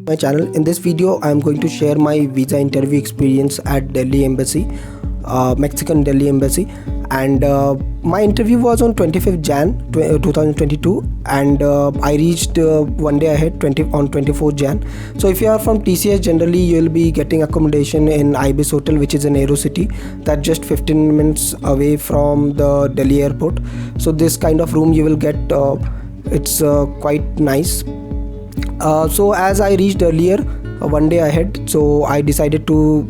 My channel. In this video I am going to share my visa interview experience at Delhi Embassy, Mexican Delhi Embassy, and my interview was on 25th Jan 2022, and I reached one day ahead on 24th Jan. So if you are from TCS, generally you will be getting accommodation in Ibis Hotel, which is in Aero City, that just 15 minutes away from the Delhi airport. So this kind of room you will get. It's quite nice. So as I reached earlier, one day ahead, so I decided to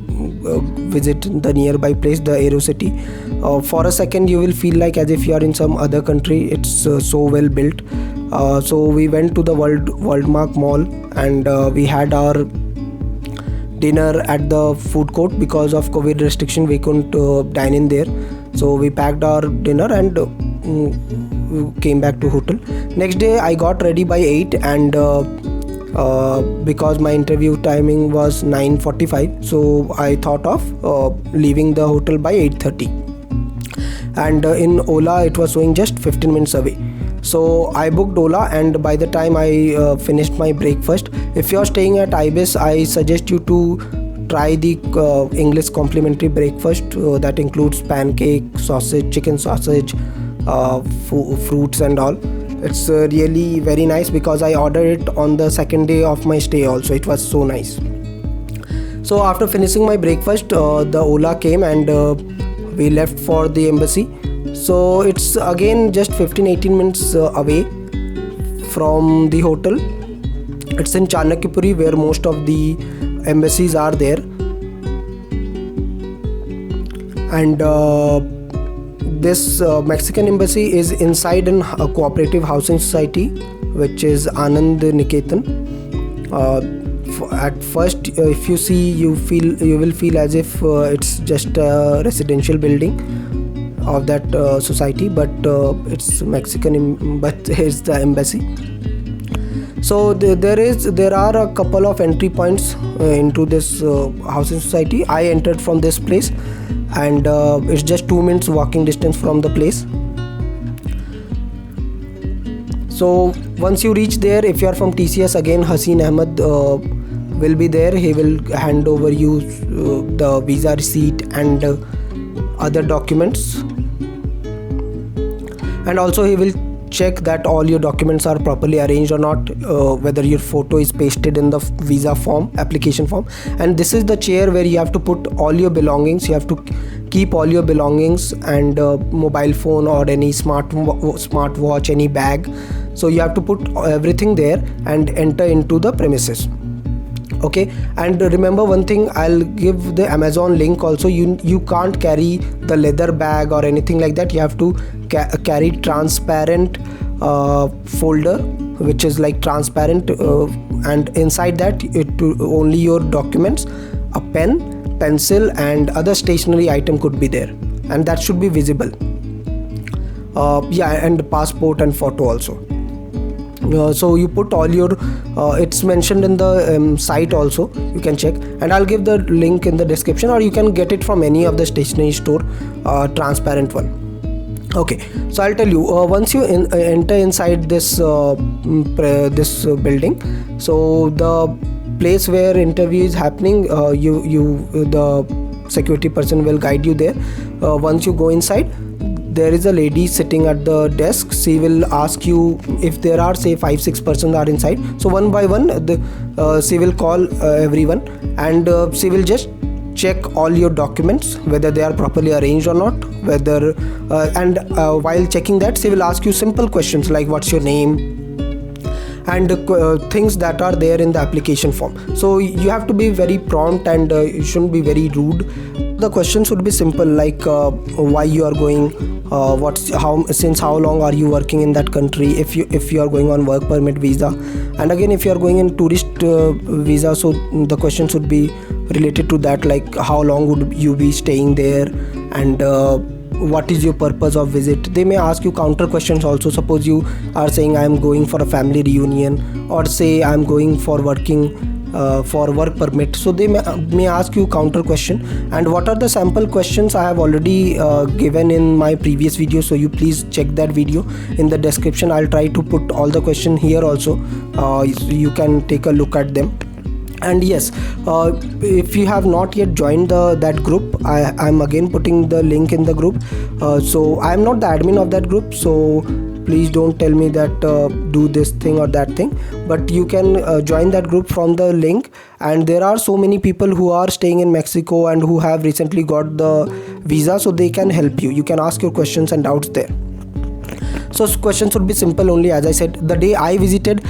visit the nearby place, the Aero City. For a second you will feel like as if you are in some other country. It's so well built. So we went to the Worldmark Mall, and we had our dinner at the food court. Because of COVID restriction we couldn't dine in there, so we packed our dinner and came back to hotel. Next day I got ready by 8, and because my interview timing was 9:45, so I thought of leaving the hotel by 8:30, and in Ola it was showing just 15 minutes away. So I booked Ola, and by the time I finished my breakfast, if you are staying at Ibis, I suggest you to try the English complimentary breakfast that includes pancake, sausage, chicken sausage, fruits and all. It's really very nice, because I ordered it on the second day of my stay also. It was so nice. So after finishing my breakfast, the Ola came, and we left for the embassy. So it's again just 15-18 minutes away from the hotel. It's in Chanakyapuri, where most of the embassies are there. And this Mexican embassy is inside a cooperative housing society, which is Anand Niketan. At first, if you see, you will feel as if it's just a residential building of that society, but it's Mexican, but it's the embassy. So there are a couple of entry points into this housing society. I entered from this place, and it's just 2 minutes walking distance from the place. So once you reach there, if you are from TCS, again Haseen Ahmed will be there. He will hand over you the visa receipt and other documents, and also he will check that all your documents are properly arranged or not, whether your photo is pasted in the visa form, application form. And this is the chair where you have to put all your belongings. You have to keep all your belongings, and mobile phone or any smart watch, any bag. So you have to put everything there and enter into the premises. Okay, and remember one thing, I'll give the Amazon link also. You can't carry the leather bag or anything like that. You have to carry transparent folder, which is like transparent, and inside that only your documents, a pen, pencil and other stationery item could be there, and that should be visible. And passport and photo also. So you put all your it's mentioned in the site also, you can check, and I'll give the link in the description, or you can get it from any of the stationery store, transparent one. Okay, so I'll tell you, once you enter inside this building, so the place where interview is happening, the security person will guide you there. Once you go inside, there is a lady sitting at the desk. She will ask you if there are, say, 5-6 persons are inside. So one by one, she will call everyone, and she will just check all your documents, whether they are properly arranged or not. While checking that, she will ask you simple questions like what's your name, and things that are there in the application form. So you have to be very prompt, and you shouldn't be very rude. The questions would be simple, like why you are going, since how long are you working in that country, if you are going on work permit visa, and again if you are going in tourist visa, so the questions would be related to that, like how long would you be staying there, and what is your purpose of visit. They may ask you counter questions also. Suppose you are saying I am going for a family reunion, or say I am going for working for work permit, so they may ask you counter question. And what are the sample questions I have already given in my previous video, so you please check that video in the description. I'll try to put all the question here also, so you can take a look at them. And yes, if you have not yet joined that group, I'm again putting the link in the group. So I'm not the admin of that group, so please don't tell me that do this thing or that thing, but you can join that group from the link. And there are so many people who are staying in Mexico and who have recently got the visa, so they can help you. You can ask your questions and doubts there. So questions would be simple only. As I said, the day I visited,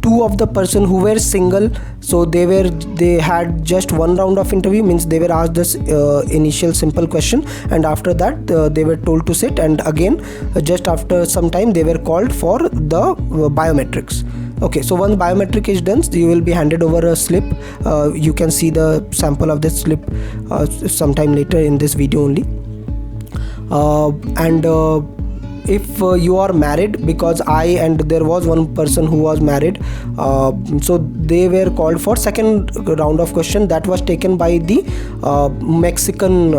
two of the person who were single, so they had just one round of interview, means they were asked this initial simple question, and after that they were told to sit, and again just after some time they were called for the biometrics. Okay, so once biometric is done, you will be handed over a slip. You can see the sample of this slip sometime later in this video only. And if you are married, because there was one person who was married, so they were called for second round of question that was taken by the Mexican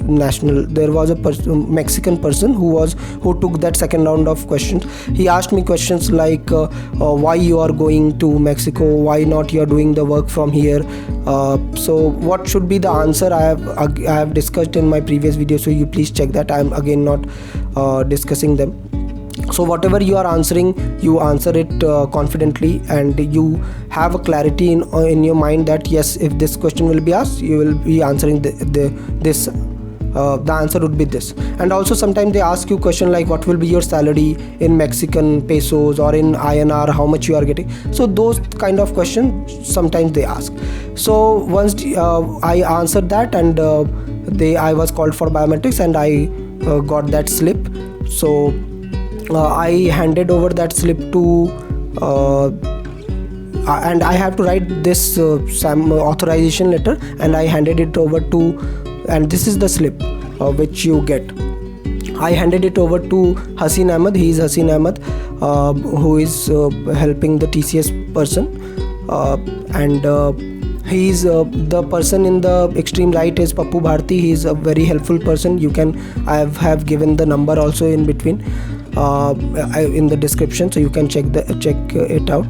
national. There was a Mexican person who took that second round of questions. He asked me questions like why you are going to Mexico, why not you are doing the work from here. So what should be the answer, I have discussed in my previous video, so you please check that. I am again not discussing them. So whatever you are answering, you answer it confidently, and you have a clarity in your mind that yes, if this question will be asked, you will be answering this. The answer would be this. And also sometimes they ask you question like what will be your salary in Mexican pesos or in INR, how much you are getting. So those kind of questions sometimes they ask. So once I answered that, and I was called for biometrics, and I got that slip. So I handed over that slip to and I have to write this authorization letter, and I handed it over to, and this is the slip which you get. I handed it over to Hasin Ahmed. He is Hasin Ahmed, who is helping the TCS person, and he is the person in the extreme right is Pappu Bharti. He is a very helpful person. I have given the number also in between in the description, so you can check it out.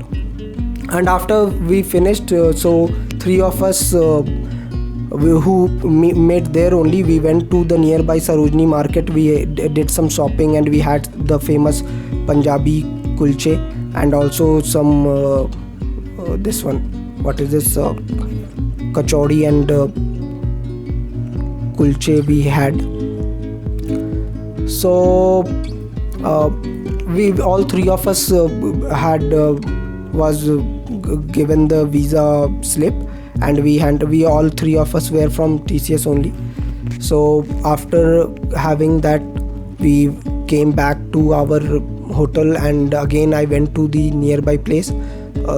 And after we finished, so three of us who made there only, we went to the nearby Sarojini market. We did some shopping, and we had the famous Punjabi kulche, and also some this one, what is this, kachori and kulche we had. So we all three of us was given the visa slip, and we all three of us were from TCS only. So after having that, we came back to our hotel, and again I went to the nearby place,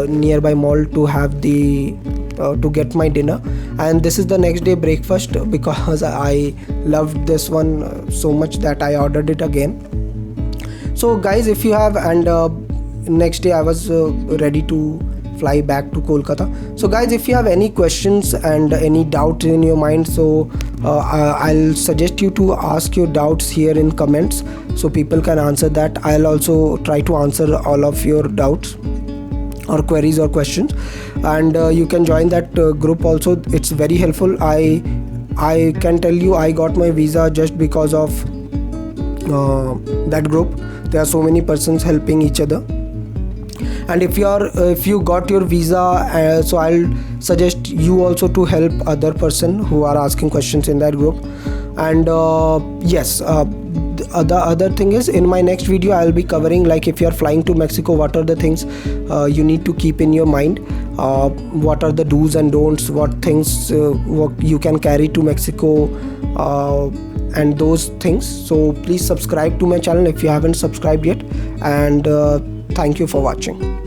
nearby mall, to have to get my dinner. And this is the next day breakfast, because I loved this one so much that I ordered it again. So guys, if you have, and next day I was ready to fly back to Kolkata. So guys, if you have any questions and any doubt in your mind, so I'll suggest you to ask your doubts here in comments, so people can answer that. I'll also try to answer all of your doubts or queries or questions, and you can join that group also. It's very helpful. I can tell you, I got my visa just because of that group. There are so many persons helping each other. And if you got your visa, so I'll suggest you also to help other person who are asking questions in that group. And yes, the other thing is, in my next video I'll be covering, like, if you are flying to Mexico, what are the things you need to keep in your mind, what are the do's and don'ts, what things what you can carry to Mexico, and those things. So please subscribe to my channel if you haven't subscribed yet, and thank you for watching.